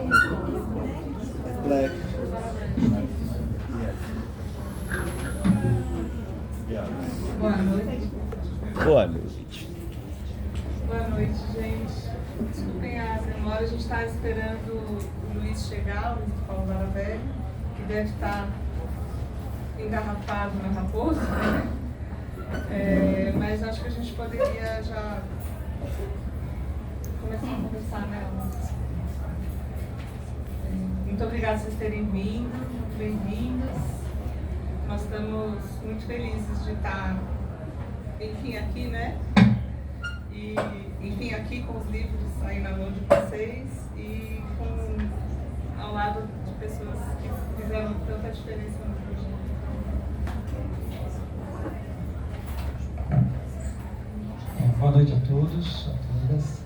Black. Boa noite. Boa noite. Boa noite, gente. Desculpem a demora, a gente está esperando o Luiz chegar, o Luiz Paulo Baravelli, que deve estar engarrafado na Raposa, né? Mas acho que a gente poderia já começar a conversar, né? Muito obrigada por vocês terem vindo, muito bem-vindos. Nós estamos muito felizes de estar, enfim, aqui, né? E, enfim, aqui com os livros aí na mão de vocês e ao lado de pessoas que fizeram tanta diferença no projeto. Boa noite a todos, a todas.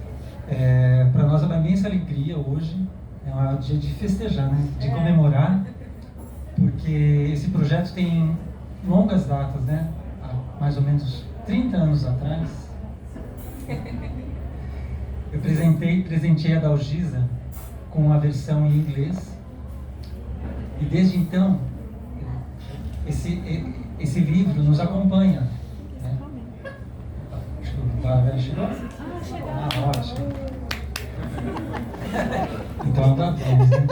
Para nós é uma imensa alegria hoje, é um dia de festejar, né? De comemorar, porque esse projeto tem longas datas, né? Há mais ou menos 30 anos atrás, eu presenteei a Dalgisa com a versão em inglês, e desde então esse livro nos acompanha, né? Acho que o Baravelli chegou? Chegou. Ótimo. Então aguardamos, né?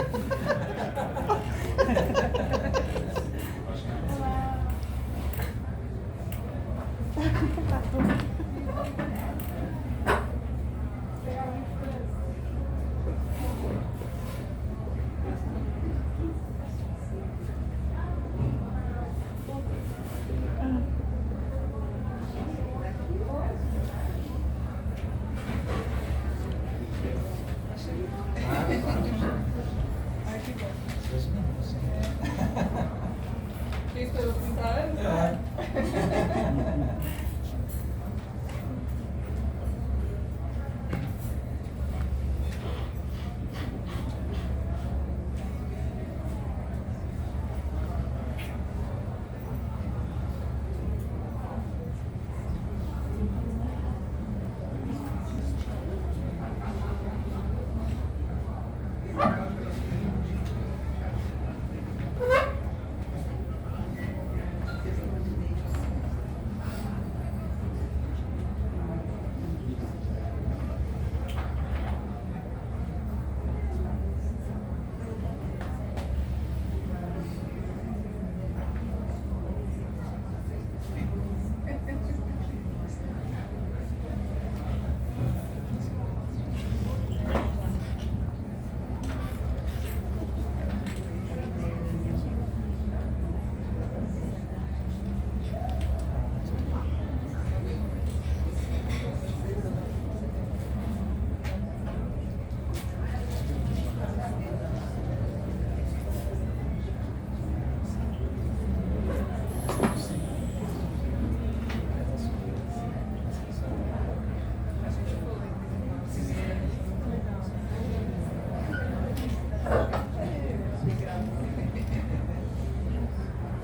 Quem esperou 30 anos?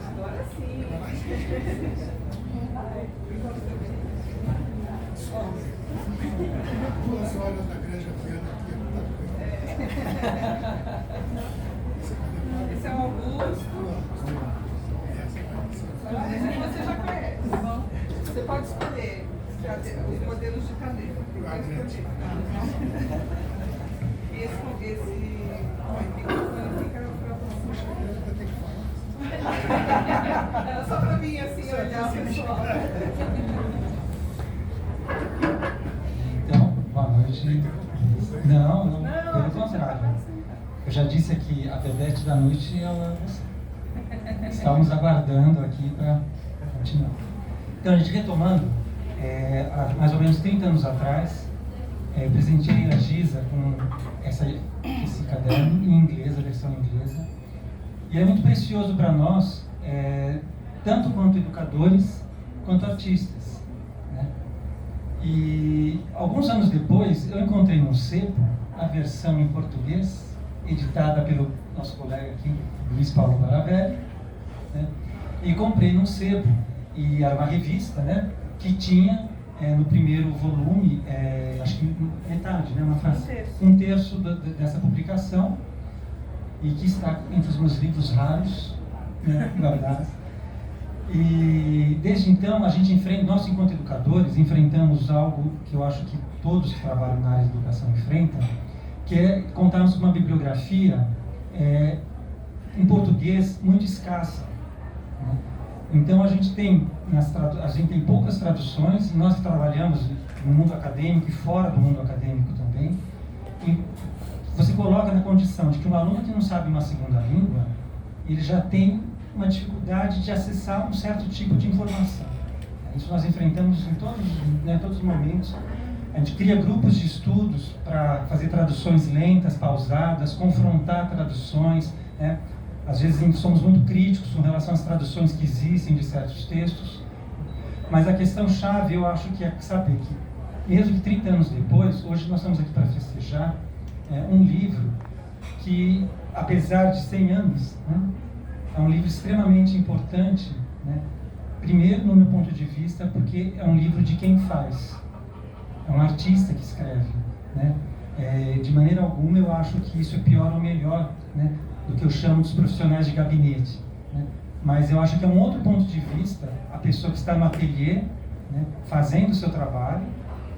Agora sim. Duas horas da igreja vendo aqui. Esse é o Augusto. Esse que você já conhece. Você pode escolher os modelos de cadeira. E esse microfone fica para você. Era só para mim assim olhar o pessoal. Então, boa noite. Não, pelo contrário. Eu já disse aqui, a vedete da noite ela é você. Estamos aguardando aqui para continuar. Então, a gente retomando, há mais ou menos 30 anos atrás, presenteei a Giza com esse caderno em inglês, a versão inglesa. E é muito precioso para nós, tanto quanto educadores, quanto artistas, né? E alguns anos depois, eu encontrei no sebo a versão em português, editada pelo nosso colega aqui, Luiz Paulo Baravelli, né? E comprei no sebo, e era uma revista, né, que tinha no primeiro volume, acho que metade, né, um terço dessa publicação, e que está entre os meus livros raros, né, guardados. E desde então a gente nós enquanto educadores enfrentamos algo que eu acho que todos que trabalham na área de educação enfrentam, que é contarmos com uma bibliografia em português muito escassa, né? Então a gente tem poucas traduções, e nós que trabalhamos no mundo acadêmico e fora do mundo acadêmico também, e você coloca na condição de que um aluno que não sabe uma segunda língua, ele já tem uma dificuldade de acessar um certo tipo de informação. Isso nós enfrentamos em todos os momentos. A gente cria grupos de estudos para fazer traduções lentas, pausadas, confrontar traduções, né? Às vezes somos muito críticos com relação às traduções que existem de certos textos, mas a questão-chave eu acho que é saber que, mesmo que 30 anos depois, hoje nós estamos aqui para festejar um livro que, apesar de 100 anos, né, é um livro extremamente importante, né? Primeiro, no meu ponto de vista, porque é um livro de quem faz, é um artista que escreve, né? De maneira alguma eu acho que isso é pior ou melhor, né, do que eu chamo dos profissionais de gabinete, né? Mas eu acho que é um outro ponto de vista, a pessoa que está no ateliê, né, fazendo o seu trabalho,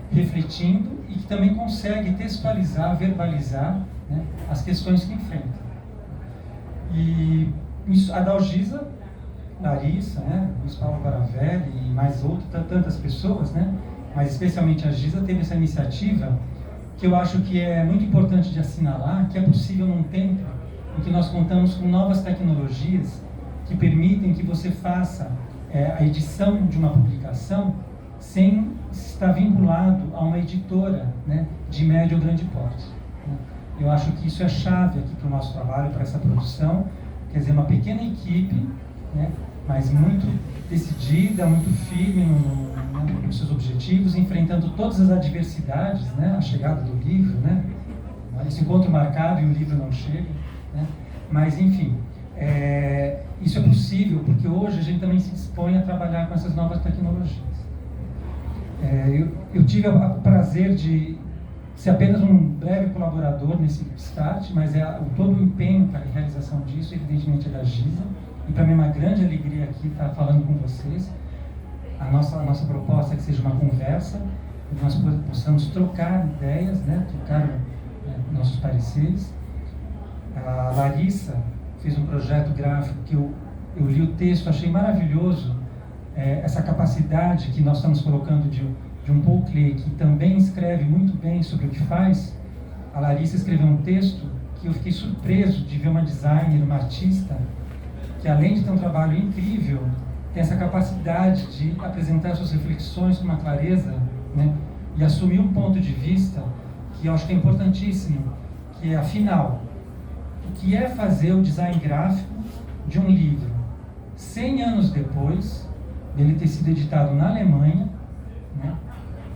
refletindo e que também consegue textualizar, verbalizar, né, as questões que enfrenta. E a Dalgisa, Larissa, né, Luiz Paulo Baravelli e mais tantas pessoas, né, mas especialmente a Giza, teve essa iniciativa que eu acho que é muito importante de assinalar, que é possível num tempo em que nós contamos com novas tecnologias que permitem que você faça a edição de uma publicação sem estar vinculado a uma editora, né, de médio ou grande porte, né. Eu acho que isso é chave aqui para o nosso trabalho, para essa produção, quer dizer, uma pequena equipe, né, mas muito decidida, muito firme nos seus objetivos, enfrentando todas as adversidades, né, a chegada do livro, né, esse encontro marcado e o livro não chega, né, mas enfim, isso é possível porque hoje a gente também se dispõe a trabalhar com essas novas tecnologias. Eu tive o prazer de ser apenas um breve colaborador nesse start, mas todo o empenho para a realização disso, evidentemente, é da Giza, e para mim é uma grande alegria aqui estar falando com vocês. A nossa proposta é que seja uma conversa, que nós possamos trocar ideias, né, trocar nossos pareceres. A Larissa fez um projeto gráfico que eu li o texto, achei maravilhoso, essa capacidade que nós estamos colocando de um Paul Klee, que também escreve muito bem sobre o que faz. A Larissa escreveu um texto que eu fiquei surpreso de ver uma designer, uma artista, que além de ter um trabalho incrível, tem essa capacidade de apresentar suas reflexões com uma clareza, né, e assumir um ponto de vista que eu acho que é importantíssimo, que é, afinal, o que é fazer o design gráfico de um livro 100 anos depois dele ter sido editado na Alemanha, né,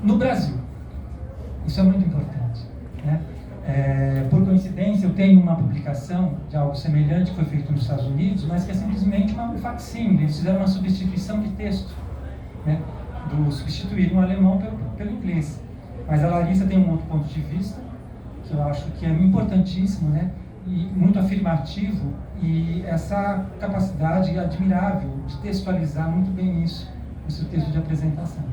no Brasil. Isso é muito importante, né? Por coincidência, eu tenho uma publicação de algo semelhante que foi feito nos Estados Unidos, mas que é simplesmente um facsímile. Eles fizeram uma substituição de texto, né, substituíram o alemão pelo inglês. Mas a Larissa tem um outro ponto de vista, que eu acho que é importantíssimo, né, e muito afirmativo, e essa capacidade admirável de textualizar muito bem isso no seu texto de apresentação.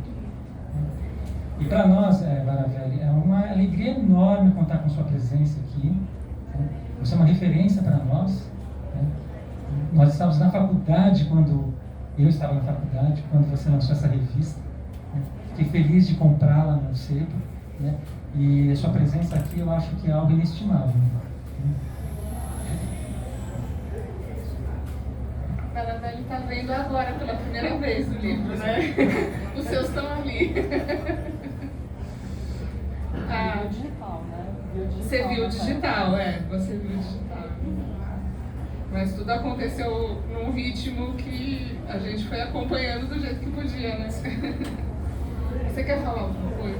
E para nós, Baravelli, é uma alegria enorme contar com sua presença aqui, né? Você é uma referência para nós, né? Nós estávamos na faculdade eu estava na faculdade quando você lançou essa revista, né? Fiquei feliz de comprá-la no sebo, né? E a sua presença aqui eu acho que é algo inestimável, né? Baravelli está vendo agora pela primeira vez o livro, né? Os seus estão ali. Digital, né? Você viu o digital, você viu o digital. Mas tudo aconteceu num ritmo que a gente foi acompanhando do jeito que podia, né? Você quer falar alguma coisa?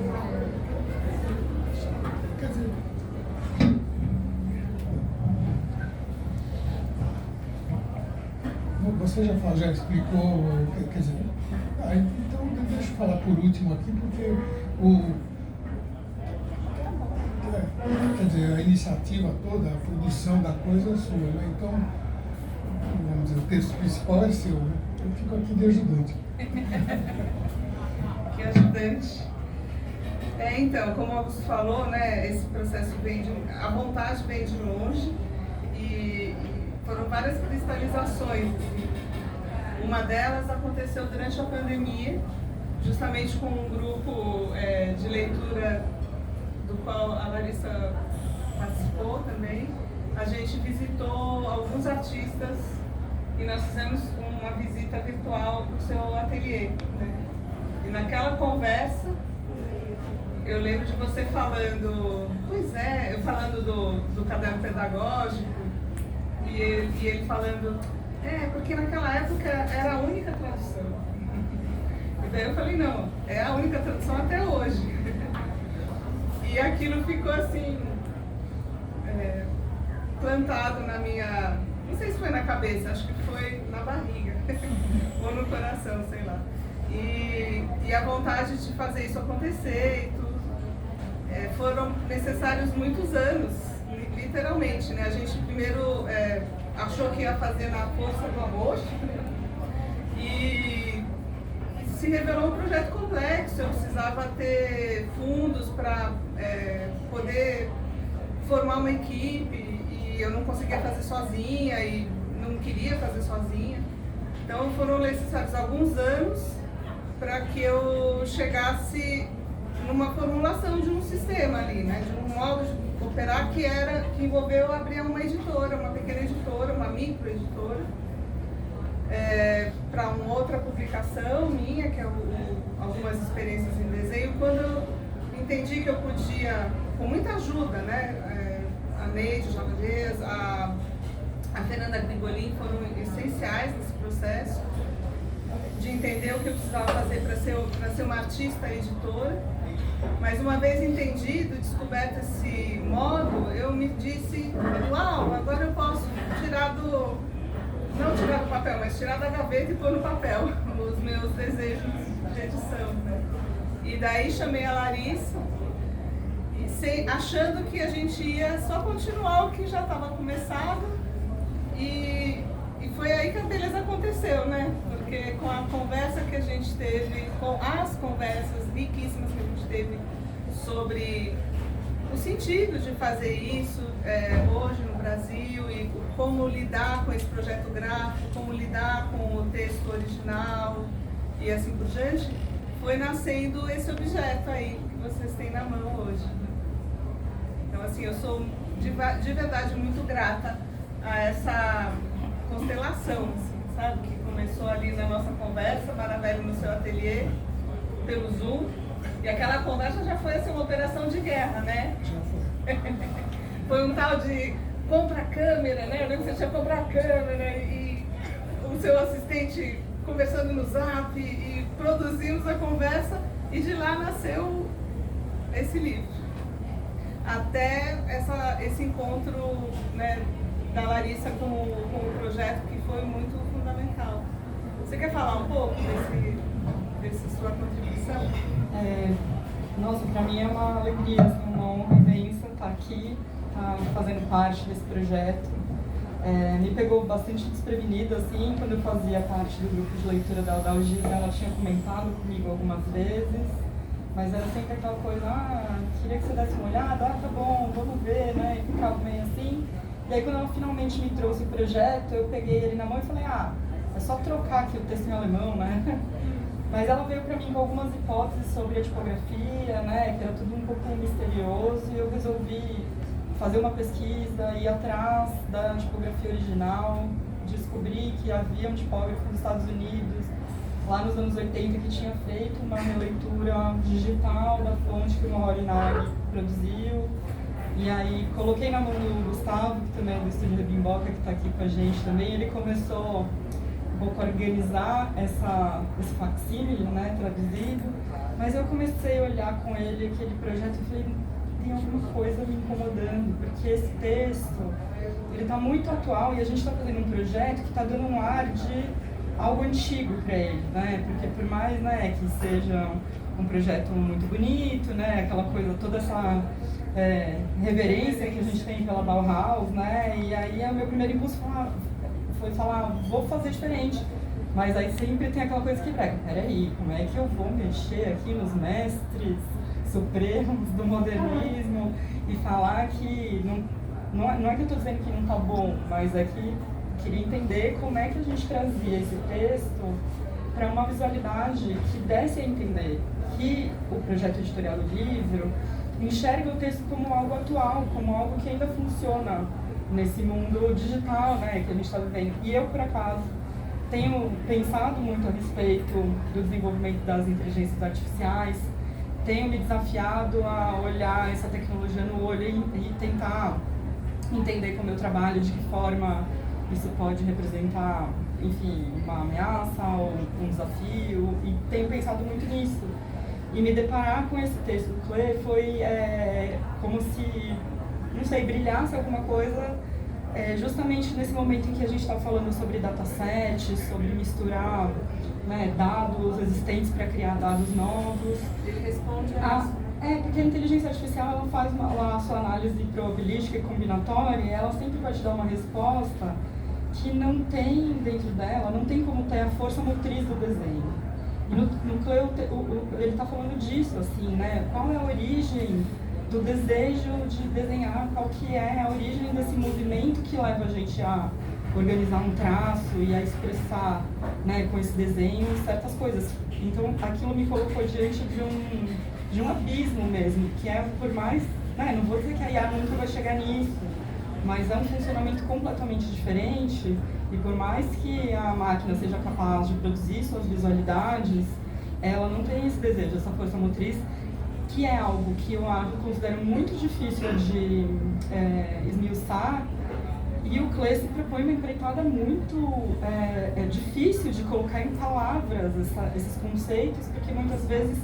Quer dizer, você já explicou, quer dizer, então deixa eu falar por último aqui, porque dizer, a iniciativa toda, a produção da coisa é sua, né? Então, vamos dizer, o texto principal é seu, né? Eu fico aqui de ajudante. Que ajudante. Então, como o Augusto falou, né, esse processo a vontade vem de longe e foram várias cristalizações. Uma delas aconteceu durante a pandemia, justamente com um grupo de leitura do qual a Larissa participou também. A gente visitou alguns artistas e nós fizemos uma visita virtual para o seu ateliê, né? E naquela conversa, eu lembro de você falando, eu falando do caderno pedagógico, e ele falando, porque naquela época era a única tradução. E daí eu falei, não, é a única tradução até hoje. E aquilo ficou assim, plantado na minha, não sei se foi na cabeça, acho que foi na barriga, ou no coração, sei lá. E a vontade de fazer isso acontecer e tudo. Foram necessários muitos anos, literalmente, né? A gente primeiro achou que ia fazer na força do arroz e se revelou um projeto complexo. Eu precisava ter fundos para poder formar uma equipe e eu não conseguia fazer sozinha e não queria fazer sozinha. Então foram necessários alguns anos para que eu chegasse numa formulação de um sistema ali, né? De um modo de operar que envolveu abrir uma editora, uma pequena editora, uma microeditora, para uma outra publicação minha, que é algumas experiências em desenho. Quando eu entendi que eu podia, com muita ajuda, né? A Neide Javadez, a Fernanda Grigolin foram essenciais nesse processo de entender o que eu precisava fazer para ser uma artista editora. Mas uma vez entendido, descoberto esse modo, eu me disse, uau, agora eu posso não tirar do papel, mas tirar da gaveta e pôr no papel os meus desejos de edição, né? E daí chamei a Larissa, achando que a gente ia só continuar o que já estava começado, e foi aí que a beleza aconteceu, né? Porque com a conversa que a gente teve, com as conversas riquíssimas que a gente teve sobre o sentido de fazer isso hoje no Brasil e como lidar com esse projeto gráfico, como lidar com o texto original e assim por diante, foi nascendo esse objeto aí que vocês têm na mão hoje. Então, assim, eu sou de verdade muito grata a essa constelação, assim, sabe? Que começou ali na nossa conversa, Maravilha no seu ateliê, pelo Zoom. E aquela conversa já foi assim, uma operação de guerra, né? Já foi. Foi um tal de compra a câmera, né? Eu lembro que você tinha que comprar a câmera e o seu assistente conversando no Zap e produzimos a conversa e de lá nasceu esse livro. Até esse encontro, né, da Larissa com o projeto, que foi muito fundamental. Você quer falar um pouco desse sua contribuição? Nossa, para mim é uma alegria, assim, uma honra imensa estar aqui, fazendo parte desse projeto. Me pegou bastante desprevenida, assim, quando eu fazia parte do grupo de leitura da Aldalgisa. Ela tinha comentado comigo algumas vezes, mas era sempre aquela coisa, queria que você desse uma olhada, tá bom, vamos ver, né, e ficava meio assim. E aí, quando ela finalmente me trouxe o projeto, eu peguei ele na mão e falei, é só trocar aqui o texto em alemão, né? Mas ela veio para mim com algumas hipóteses sobre a tipografia, né, que era tudo um pouco misterioso, e eu resolvi fazer uma pesquisa, ir atrás da tipografia original, descobri que havia um tipógrafo nos Estados Unidos, lá nos anos 80, que tinha feito uma releitura digital da fonte que o Rory Nag produziu. E aí coloquei na mão do Gustavo, que também é do Estúdio Rebimboca, que está aqui com a gente também. Ele começou um pouco a organizar esse facsímile, né, traduzido. Mas eu comecei a olhar com ele aquele projeto e falei, tem alguma coisa me incomodando, porque esse texto, ele está muito atual e a gente está fazendo um projeto que está dando um ar de algo antigo para ele, né? Porque por mais, né, que seja um projeto muito bonito, né, aquela coisa, toda essa reverência que a gente tem pela Bauhaus, né? E aí o meu primeiro impulso foi falar, vou fazer diferente. Mas aí sempre tem aquela coisa que brega, peraí, como é que eu vou mexer aqui nos mestres supremos do modernismo e falar que não é que eu estou dizendo que não está bom, mas é que queria entender como é que a gente trazia esse texto para uma visualidade que desse a entender que o projeto editorial do livro enxerga o texto como algo atual, como algo que ainda funciona nesse mundo digital, né, que a gente está vivendo. E eu, por acaso, tenho pensado muito a respeito do desenvolvimento das inteligências artificiais, tenho me desafiado a olhar essa tecnologia no olho e tentar entender com o meu trabalho de que forma isso pode representar, enfim, uma ameaça ou um desafio, e tenho pensado muito nisso. E me deparar com esse texto do Clé foi como se, não sei, brilhasse alguma coisa justamente nesse momento em que a gente está falando sobre datasets, sobre misturar, né, dados existentes para criar dados novos. Ele responde a isso. Porque a inteligência artificial ela faz a sua análise probabilística e combinatória e ela sempre vai te dar uma resposta que não tem dentro dela, não tem como ter a força motriz do desenho. E no Cleo, ele está falando disso, assim, né? Qual é a origem do desejo de desenhar, qual que é a origem desse movimento que leva a gente a organizar um traço e a expressar, né, com esse desenho certas coisas. Então aquilo me colocou diante de um abismo mesmo, que é por mais, né, não vou dizer que a IA nunca vai chegar nisso, mas é um funcionamento completamente diferente e por mais que a máquina seja capaz de produzir suas visualidades, ela não tem esse desejo, essa força motriz, que é algo que eu considero muito difícil de esmiuçar. E o Clé se propõe uma empreitada muito difícil de colocar em palavras esses conceitos, porque muitas vezes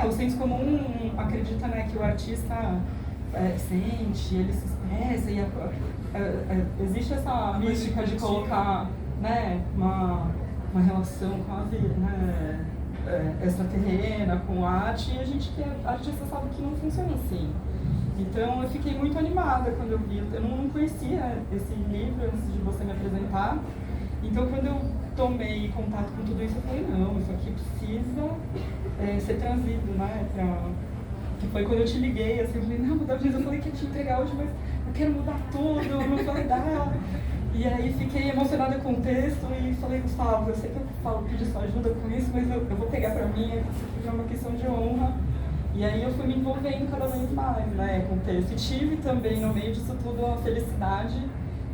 o senso comum acredita, né, que o artista sente, ele se expressa, e existe essa mística de colocar, né, uma relação quase, né, extraterrena com a arte, e a gente que é artista sabe que não funciona assim. Então eu fiquei muito animada quando eu vi, eu não conhecia esse livro antes de você me apresentar, então quando eu tomei contato com tudo isso eu falei, não, isso aqui precisa ser trazido, né, que foi quando eu te liguei, assim, eu falei, não, eu falei que ia te entregar hoje, mas eu quero mudar tudo, não vai dar. E aí fiquei emocionada com o texto e falei, Gustavo, eu sei que eu pedi sua ajuda com isso, mas eu vou pegar pra mim, isso é uma questão de honra. E aí eu fui me envolvendo cada vez mais, né, com o texto. E tive também, no meio disso tudo, a felicidade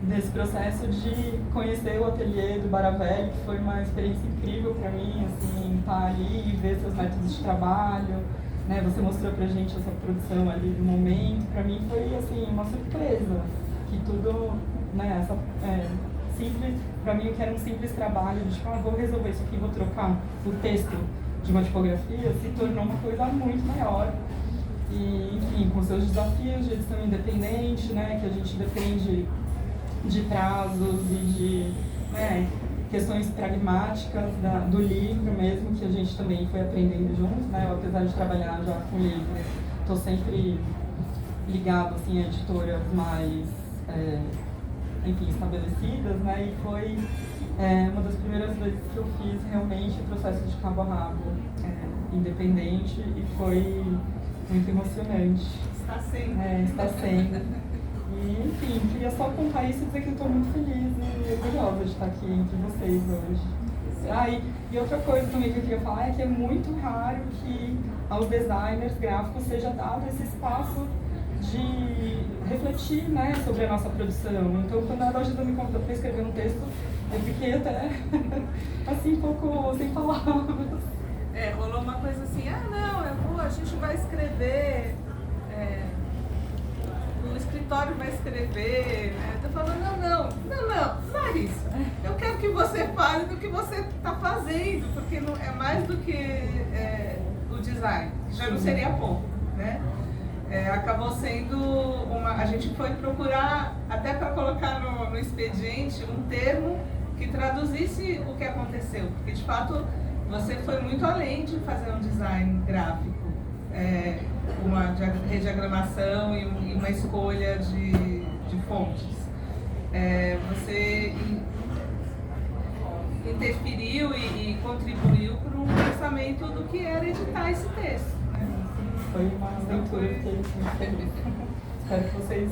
desse processo de conhecer o ateliê do Baravelli, que foi uma experiência incrível pra mim, assim, estar ali e ver seus métodos de trabalho, né, você mostrou pra gente essa produção ali do momento. Pra mim foi, assim, uma surpresa, que tudo, né, simples, pra mim o que era um simples trabalho de tipo, vou resolver isso aqui, vou trocar o texto de uma tipografia, se tornou uma coisa muito maior. E, enfim, com seus desafios de edição independente, né, que a gente depende de prazos e de, né, questões pragmáticas do livro mesmo, que a gente também foi aprendendo juntos, né, eu, apesar de trabalhar já com livro, estou sempre ligado, assim, a editoras mais, enfim, estabelecidas, né, e foi uma das primeiras vezes que eu fiz realmente o processo de cabo a rabo independente e foi muito emocionante. Está sendo. Está sendo. E, enfim, queria só contar isso e dizer que eu estou muito feliz e orgulhosa de estar aqui entre vocês hoje. E outra coisa também que eu queria falar é que é muito raro que aos designers gráficos seja dado esse espaço de refletir, né, sobre a nossa produção. Então, quando a Dalgisa me convidou para escrever um texto, eu fiquei até, assim, um pouco sem palavras. Rolou uma coisa assim, a gente vai escrever, o escritório vai escrever, né? Eu tô falando, não é isso. Eu quero que você fale do que você está fazendo, porque não, é mais do que o design, já não seria pouco, né? Acabou sendo a gente foi procurar, até para colocar no expediente, um termo que traduzisse o que aconteceu, porque de fato você foi muito além de fazer um design gráfico. uma rediagramação e uma escolha de fontes. Você interferiu e contribuiu para um pensamento do que era editar esse texto. Né? Foi uma aventura que eu fiquei feliz. Espero que vocês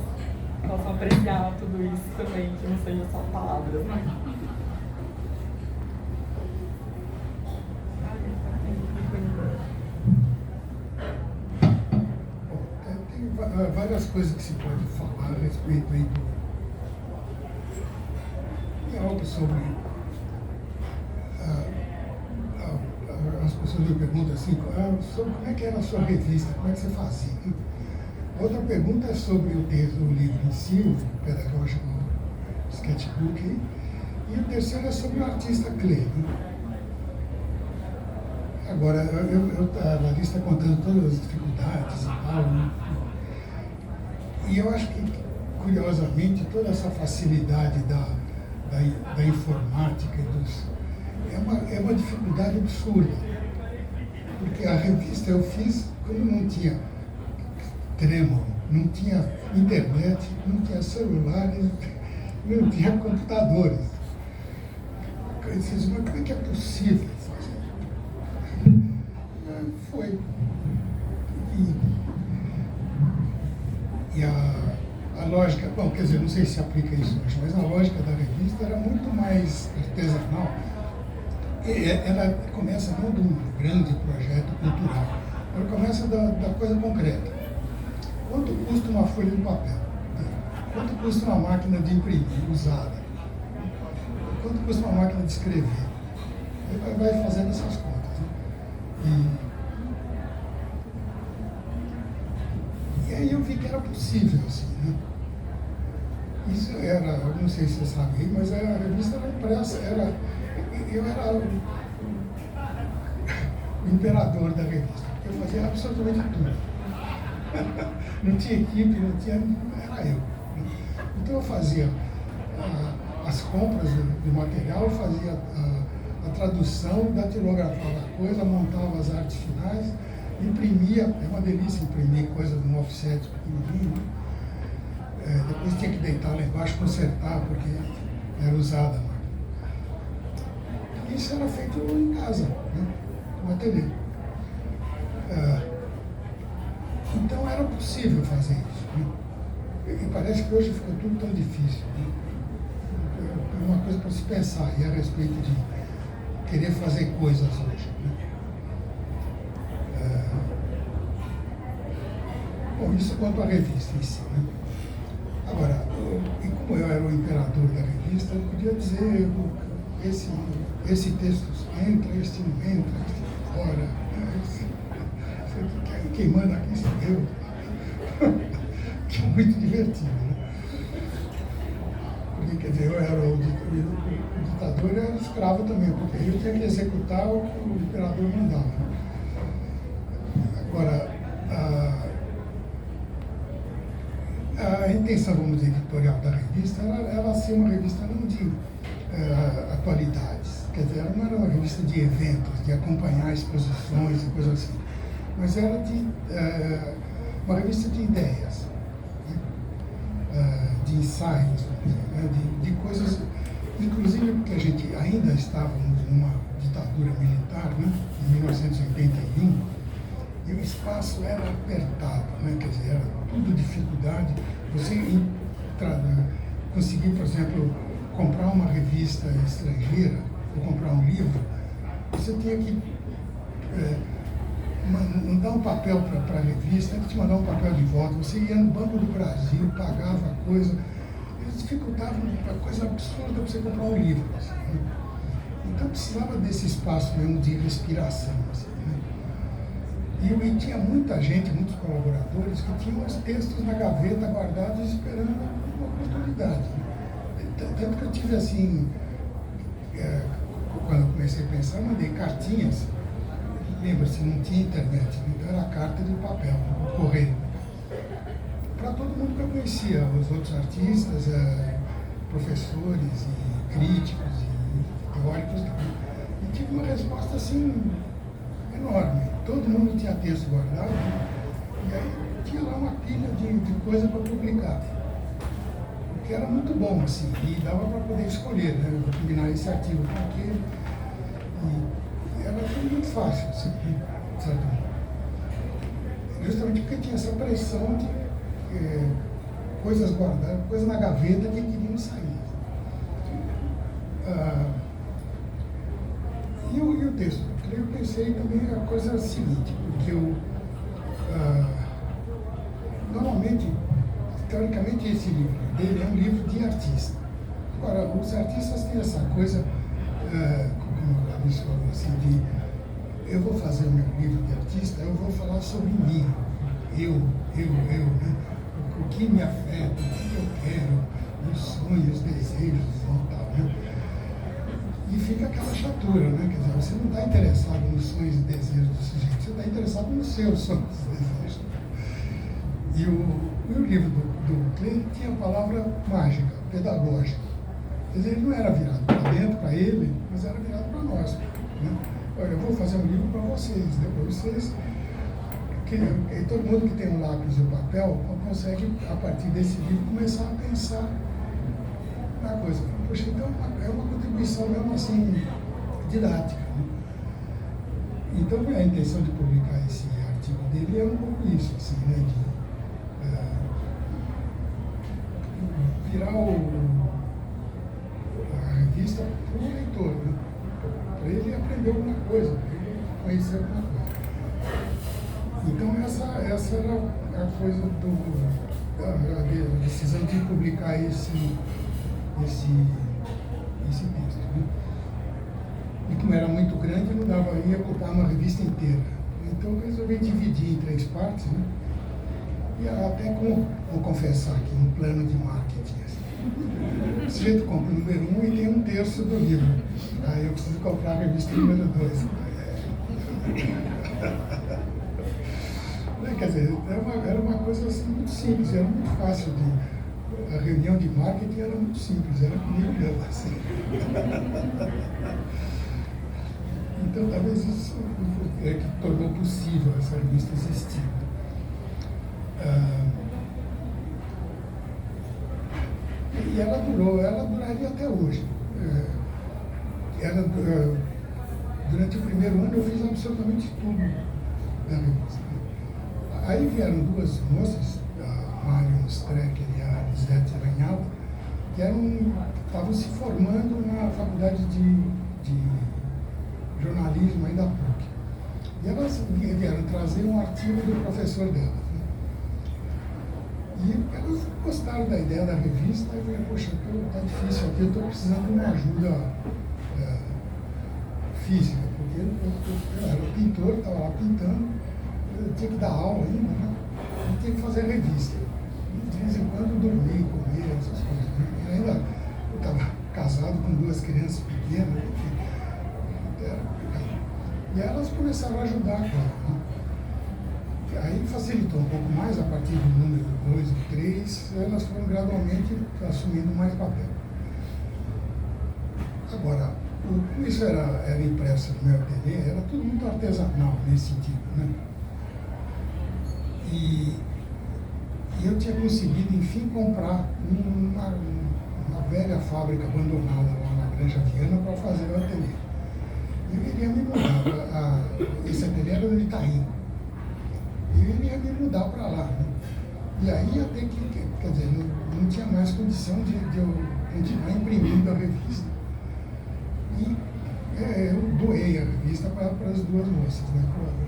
possam apreciar tudo isso também, que não seja só palavras. Né? Tem várias coisas que se pode falar a respeito aí tem algo sobre as pessoas me perguntam assim, sobre como é que era a sua revista, como é que você fazia. Outra pergunta é sobre o texto, o livro em si, o pedagógico sketchbook, e o terceiro é sobre o artista Clay. Agora, a Larissa está contando todas as dificuldades e tal, né? E eu acho que, curiosamente, toda essa facilidade da informática é uma dificuldade absurda. Porque a revista eu fiz quando não tinha Trello, não tinha internet, não tinha celulares, não tinha computadores. Eu disse, mas como é que é possível fazer? Foi. E a lógica, bom, quer dizer, não sei se aplica isso hoje, mas a lógica da revista era muito mais artesanal. Ela começa não de um grande projeto cultural, ela começa da coisa concreta. Quanto custa uma folha de papel? Quanto custa uma máquina de imprimir usada? Quanto custa uma máquina de escrever? Aí vai fazendo essas contas. Né? E aí eu vi que era possível, assim, né? Isso era, eu não sei se você sabe, mas a revista era impressa, eu era o imperador da revista, porque eu fazia absolutamente tudo. Não tinha equipe, era eu. Então eu fazia as compras de material, eu fazia a tradução, datilografava a coisa, montava as artes finais, imprimia, é uma delícia imprimir coisa num offset pequenininho. Depois tinha que deitar lá embaixo, consertar, porque era usada a máquina. Isso era feito em casa, né? No ateliê. Então era possível fazer isso. Né? E parece que hoje ficou tudo tão difícil. Né? É uma coisa para se pensar aí a respeito de querer fazer coisas hoje. Né? Bom, isso quanto à revista em si. Né? Agora, e como eu era o imperador da revista, eu podia dizer esse texto entra, este não entra, este fora. Quem manda aqui sou eu. Que é muito divertido, né? Porque, quer dizer, eu era o ditador, eu era escravo também, porque eu tinha que executar o que o imperador mandava. Né? Agora, a intenção, vamos dizer, editorial da revista era ser uma revista não de atualidades, quer dizer, ela não era uma revista de eventos, de acompanhar exposições e coisas assim, mas era uma revista de ideias, né? De ensaios, né? de coisas, inclusive porque a gente ainda estávamos numa ditadura militar, né? Em 1981, e o espaço era apertado, né? Quer dizer, era tudo dificuldade. Você conseguir, por exemplo, comprar uma revista estrangeira ou comprar um livro, você tinha que mandar um papel para a revista, antes de mandar um papel de volta, você ia no Banco do Brasil, pagava a coisa, eles dificultavam uma coisa absurda para você comprar um livro. Assim, né? Então precisava desse espaço mesmo de respiração. Assim, né? E tinha muita gente, muitos colaboradores, que tinham os textos na gaveta guardados esperando uma oportunidade. Tanto que eu tive assim, quando eu comecei a pensar, mandei cartinhas. Lembra-se, não tinha internet, então era carta de papel, correio. Para todo mundo que eu conhecia, os outros artistas, professores, e críticos, e teóricos. E tive uma resposta assim, enorme. Todo mundo tinha texto guardado, e aí tinha lá uma pilha de coisa para publicar. Que era muito bom, assim, e dava para poder escolher, né? Eu vou combinar esse artigo com aquele. E era tudo muito fácil, assim, sabe? Justamente porque tinha essa pressão de coisas guardadas, coisas na gaveta que queriam sair. E o texto? Eu pensei também a coisa seguinte, porque normalmente, teoricamente, esse livro dele é um livro de artista. Agora, os artistas têm essa coisa, como a Clarice falou, assim, de eu vou fazer o meu livro de artista, eu vou falar sobre mim, eu, né? O que me afeta, o que eu quero, os sonhos, os desejos e tal, né? E fica aquela chatura, né? Quer dizer, você não está interessado nos sonhos e desejos do sujeito, você está interessado nos seus sonhos e desejos. E o livro do Klein tinha a palavra mágica, pedagógica. Quer dizer, ele não era virado para dentro, para ele, mas era virado para nós. Né? Olha, eu vou fazer um livro para vocês, depois vocês... todo mundo que tem um lápis e um papel consegue, a partir desse livro, começar a pensar na coisa. Poxa, então é uma contribuição mesmo assim, didática. Né? Então, a intenção de publicar esse artigo dele é um pouco isso, assim, né? De virar a revista para o leitor, né? Para ele aprender alguma coisa, para ele conhecer alguma coisa. Então essa era a coisa da decisão de publicar esse texto. Né? E como era muito grande, não dava, ia ocupar uma revista inteira. Então eu resolvi dividir em 3 partes, né? E até vou confessar aqui, um plano de marketing. Assim. O sujeito compra o número 1 e tem 1/3 do livro. Aí eu preciso comprar a revista número 2. Quer dizer, era uma coisa assim muito simples, era muito fácil de... A reunião de marketing era muito simples, era comigo mesmo, assim. Então talvez isso é que tornou possível essa revista existir. E ela duraria até hoje. Durante o primeiro ano eu fiz absolutamente tudo da revista. Aí vieram 2 moças, a Marion Strecker e a Lisette Ranhal, que estavam se formando na faculdade de jornalismo aí da PUC. E elas vieram trazer um artigo do professor delas. Né? E elas gostaram da ideia da revista, e eu falei, poxa, está difícil aqui, eu estou precisando de uma ajuda física, porque eu era pintor, estava lá pintando, eu tinha que dar aula ainda, né? Eu tinha que fazer revista. De vez em quando dormir, comer, essas coisas. Né? E ainda eu estava casado com 2 crianças pequenas, enfim. E elas começaram a ajudar, claro. Né? Aí facilitou um pouco mais, a partir do número 2 e 3, elas foram gradualmente assumindo mais papel. Agora, como isso era impresso no meu ateliê, era tudo muito artesanal nesse sentido, né? E eu tinha conseguido, enfim, comprar uma velha fábrica abandonada lá na Granja Viana para fazer o ateliê. Eu queria me mudar, esse ateliê era do Itaim. Eu queria me mudar para lá. Né? E aí ia ter que, quer dizer, não tinha mais condição de eu continuar imprimindo a revista. E eu doei a revista para as 2 moças. Né?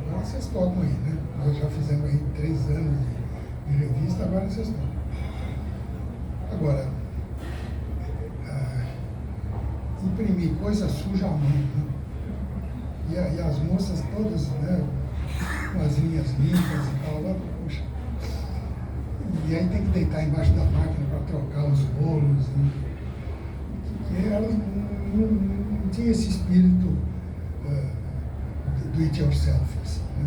Agora vocês tocam aí, né? Nós já fizemos aí 3 anos de revista, agora vocês tocam. Agora, imprimir coisa suja à mão, né? E as moças todas, né, com as linhas limpas e tal, lá, puxa. E aí tem que deitar embaixo da máquina para trocar os rolos. Né? E elas não tinham esse espírito do it yourself. Assim, né?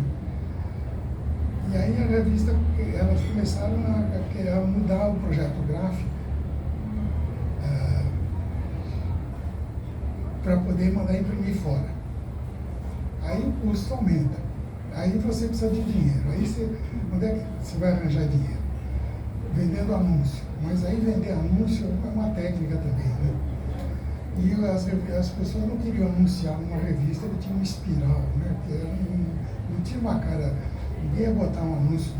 E aí a revista, elas começaram a mudar o projeto gráfico para poder mandar imprimir fora. Aí o custo aumenta. Aí você precisa de dinheiro. Aí onde é que você vai arranjar dinheiro? Vendendo anúncio. Mas aí vender anúncio é uma técnica também, né? E as pessoas não queriam anunciar numa revista que tinha uma espiral, né? Que não tinha uma cara. Ninguém ia botar um anúncio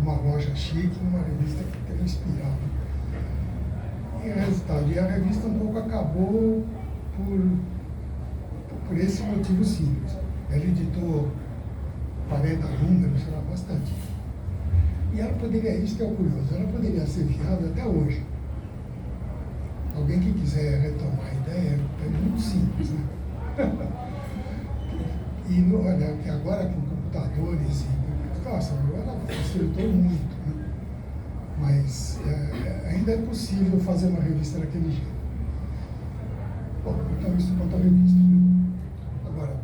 numa loja chique, numa revista que tem uma espiral. E o resultado, e a revista um pouco acabou por esse motivo simples. Ela editou 40 números, sei lá, bastante. E ela poderia, isso que é o curioso, ela poderia ser viável até hoje. Alguém que quiser retomar a ideia, é muito simples, né? E olha, que agora com computadores, nossa, ela facilitou muito, né? Mas ainda é possível fazer uma revista daquele jeito. Bom, então isso quanto à revista. Né? Agora,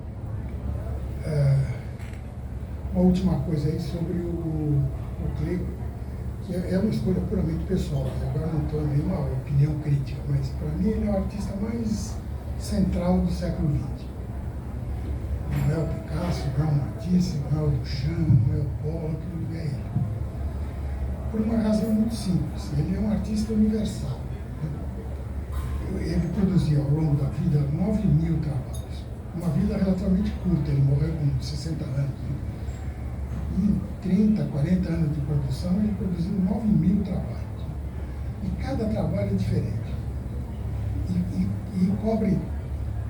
uma última coisa aí sobre o Klee, que é uma escolha puramente pessoal. Agora não estou em nenhuma opinião crítica, mas para mim ele é o artista mais central do século XX. Não é o Picasso, não é o Matisse, não é o Duchamp, não é o Pollock, é ele. Por uma razão muito simples, ele é um artista universal. Ele produziu ao longo da vida 9.000 trabalhos. Uma vida relativamente curta, ele morreu com 60 anos. Né? Em 30, 40 anos de produção, ele produziu 9.000 trabalhos. E cada trabalho é diferente. E cobre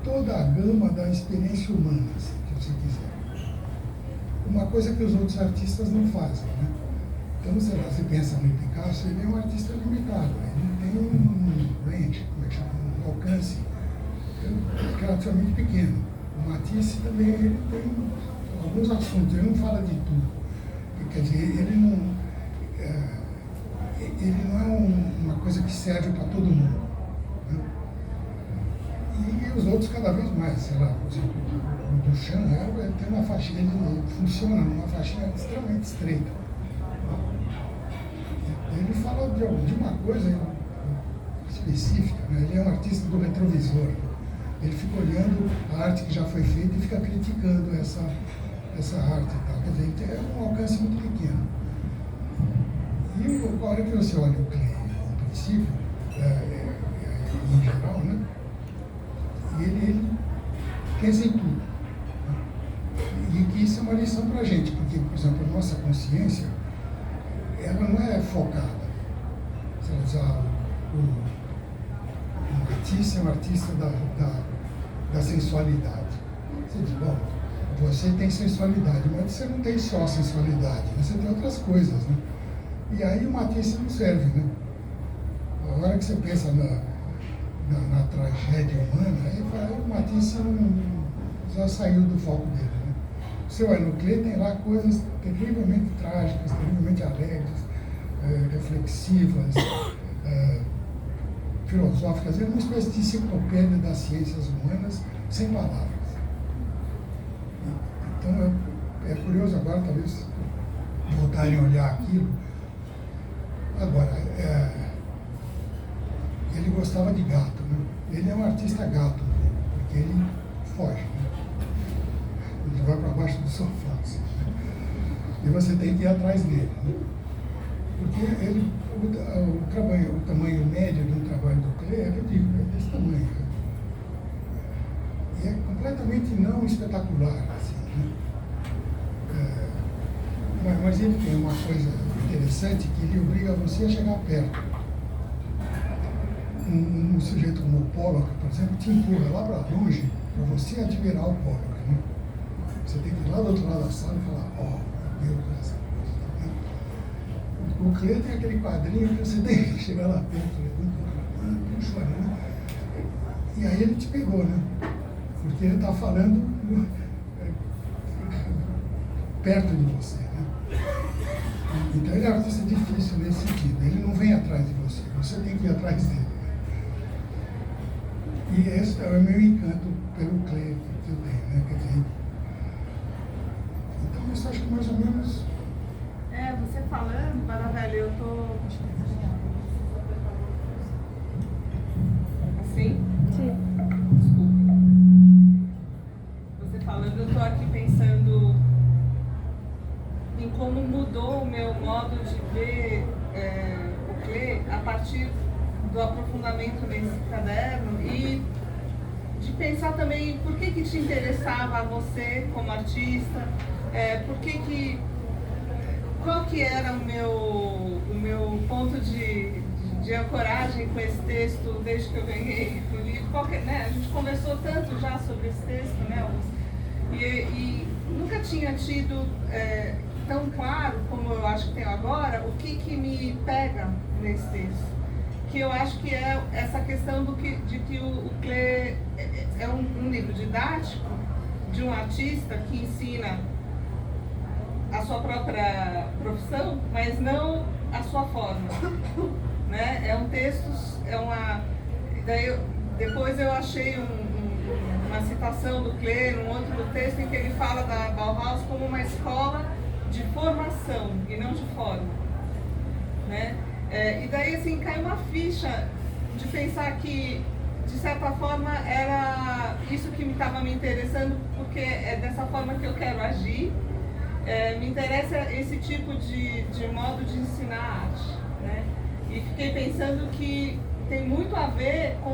toda a gama da experiência humana, se você quiser. Uma coisa que os outros artistas não fazem, né? Então, sei lá, você pensa no Picasso, ele é um artista limitado, ele tem um range, como é que chama, um alcance relativamente pequeno. O Matisse também, ele tem alguns assuntos, ele não fala de tudo. Quer dizer, ele não é uma coisa que serve para todo mundo. Né? E os outros cada vez mais, sei lá, por exemplo, o Duchamp, ele tem uma faixinha, ele funciona numa faixinha extremamente estreita. Ele fala de uma coisa específica, né? Ele é um artista do retrovisor. Ele fica olhando a arte que já foi feita e fica criticando essa arte e tal. Quer dizer, ele tem um alcance muito pequeno. E a hora que você olha o Klee, em princípio, em geral, né? Ele pensa em tudo. Né? E isso é uma lição para a gente, porque, por exemplo, a nossa consciência, ela não é focada. Se ela o Matisse é um artista da sensualidade. Você diz, bom, você tem sensualidade, mas você não tem só sensualidade, você tem outras coisas, né? E aí o Matisse não serve, né? A hora que você pensa na tragédia humana, aí o Matisse já saiu do foco dele, né? Você olha no Klee, tem lá coisas terrivelmente trágicas, terrivelmente alegres, reflexivas, filosóficas, é uma espécie de enciclopédia das ciências humanas sem palavras. Então é curioso agora, talvez, voltarem a olhar aquilo. Agora, ele gostava de gato, né? Ele é um artista gato, porque ele foge, né? Ele vai para baixo do sofá, assim, né? E você tem que ir atrás dele, né? Porque o tamanho médio de um trabalho do Klee é ridículo, é desse tamanho. Né? E é completamente não espetacular, assim, né? Mas ele tem uma coisa interessante que ele obriga você a chegar perto. Um sujeito como o Pollock, por exemplo, te empurra lá para longe para você admirar o Pollock. Né? Você tem que ir lá do outro lado da sala e falar, oh, meu Deus, essa coisa. Né? O Klee tem aquele quadrinho que você tem que chegar lá perto, chorando. E aí ele te pegou, né? Porque ele está falando perto de você, né? Então ele é um artista difícil nesse sentido. Ele não vem atrás de você, você tem que ir atrás dele. Né? E esse é o meu encanto pelo Klee que eu tenho, né? Quer dizer, então isso acho que mais ou menos. Você falando, Baravelli, eu tô. Assim? Sim. Desculpa. Você falando, eu tô modo de ver o Clê a partir do aprofundamento nesse caderno e de pensar também por que te interessava você como artista, qual que era o meu ponto de ancoragem com esse texto desde que eu ganhei o livro. A gente conversou tanto já sobre esse texto, né, Augusto? E nunca tinha tido tão claro como eu acho que tenho agora o que me pega nesse texto. Que eu acho que é essa questão de que o Clê é um livro didático de um artista que ensina a sua própria profissão, mas não a sua forma. Né? É um texto, depois eu achei uma citação do Clê num outro texto em que ele fala da Bauhaus como uma escola de formação e não de forma. Né? E daí assim cai uma ficha de pensar que, de certa forma, era isso que estava me interessando, porque é dessa forma que eu quero agir. Me interessa esse tipo de modo de ensinar arte. Né? E fiquei pensando que tem muito a ver com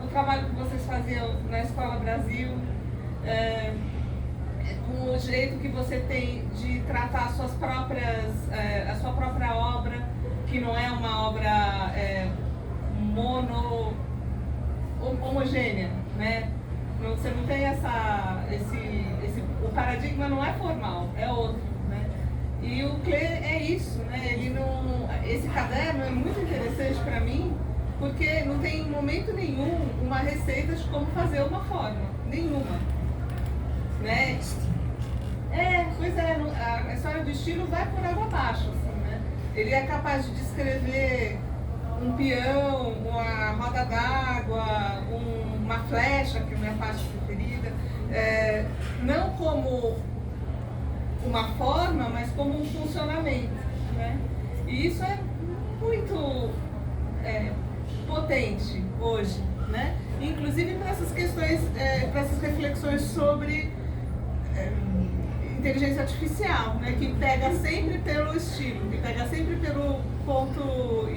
o trabalho que vocês faziam na Escola Brasil, com o jeito que você tem de tratar a sua própria obra, que não é uma obra homogênea, né? Você não tem o paradigma não é formal, é outro, né? E o Clê é isso, né? Esse caderno é muito interessante para mim, porque não tem em momento nenhum uma receita de como fazer uma forma, nenhuma, né? Pois é, a história do estilo vai por água abaixo, assim, né? Ele é capaz de descrever um peão, uma roda d'água, uma flecha, que é a minha parte preferida, não como uma forma, mas como um funcionamento, né? E isso é muito potente hoje, né? Inclusive para essas questões, para essas reflexões sobre inteligência artificial, né? Que pega sempre pelo estilo, que pega sempre pelo ponto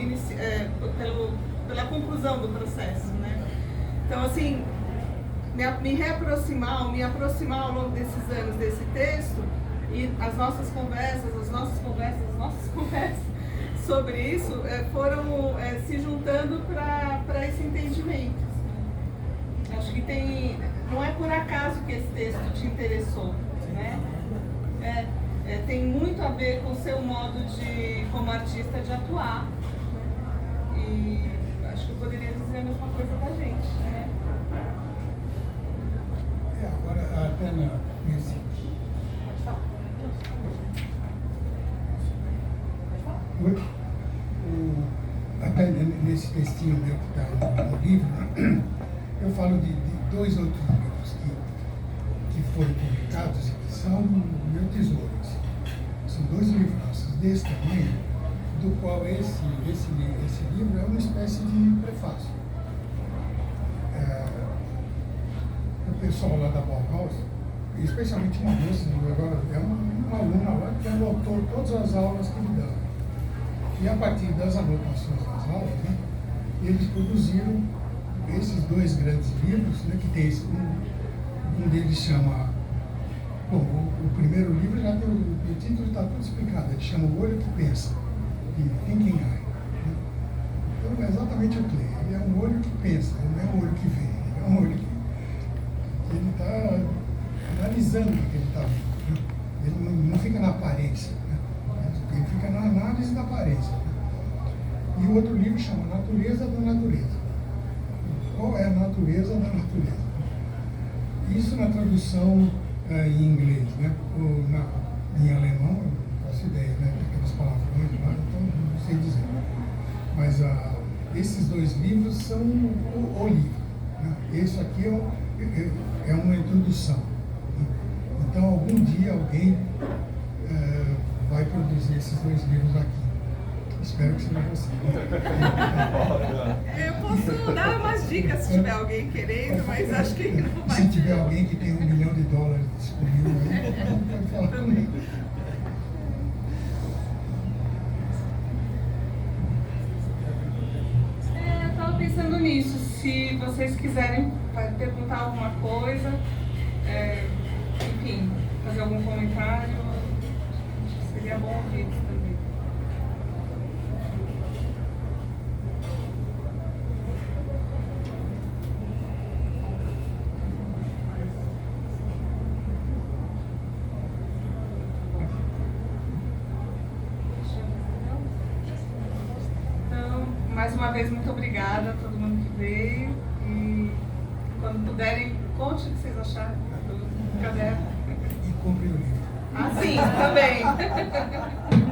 pela conclusão do processo, né? Então, assim, me aproximar ao longo desses anos desse texto e as nossas conversas sobre isso foram se juntando para esse entendimento. Acho que não é por acaso que esse texto te interessou, né? Tem muito a ver com o seu modo como artista de atuar, né? E acho que eu poderia dizer a mesma coisa da gente, né? Agora, até nesse... Até nesse textinho meu que está no livro, eu falo de dois outros livros que foram publicados e que são meu tesouro. Assim. São dois livros desse tamanho, do qual esse livro é uma espécie de prefácio. O pessoal lá da Bauhaus, especialmente uma moça, agora é uma aluna lá que anotou todas as aulas que me dão. E a partir das anotações das aulas, né, eles produziram esses dois grandes livros, né, que tem um deles chama... Bom, o primeiro livro já tem o título está tudo explicado, ele chama O Olho que Pensa, de Thinking Eye. Né? Então é exatamente o que ele é um olho que pensa, ele não é um olho que vê, ele é um olho que ele está analisando o que ele está vendo. Né? Ele não fica na aparência, né? Ele fica na análise da aparência. Né? E o outro livro chama Natureza da Natureza. Qual é a natureza da natureza? Isso na tradução em inglês, né? Ou em alemão, eu não faço ideia, né? Aquelas palavrões lá, então não sei dizer. Mas esses dois livros são o livro. Né? Esse aqui é uma introdução. Né? Então, algum dia alguém vai produzir esses dois livros aqui. Espero que seja você. Eu posso dar umas dicas se tiver alguém querendo, mas acho que não vai. Se tiver alguém que tem $1 milhão disponível aí, pode falar comigo. vocês quiserem perguntar alguma coisa, enfim, fazer algum comentário, seria bom ouvir também. Então, mais uma vez, muito obrigada a todo mundo que veio. E quando puderem, conte o que vocês acharam do caderno. E compre o livro. Ah, sim, também.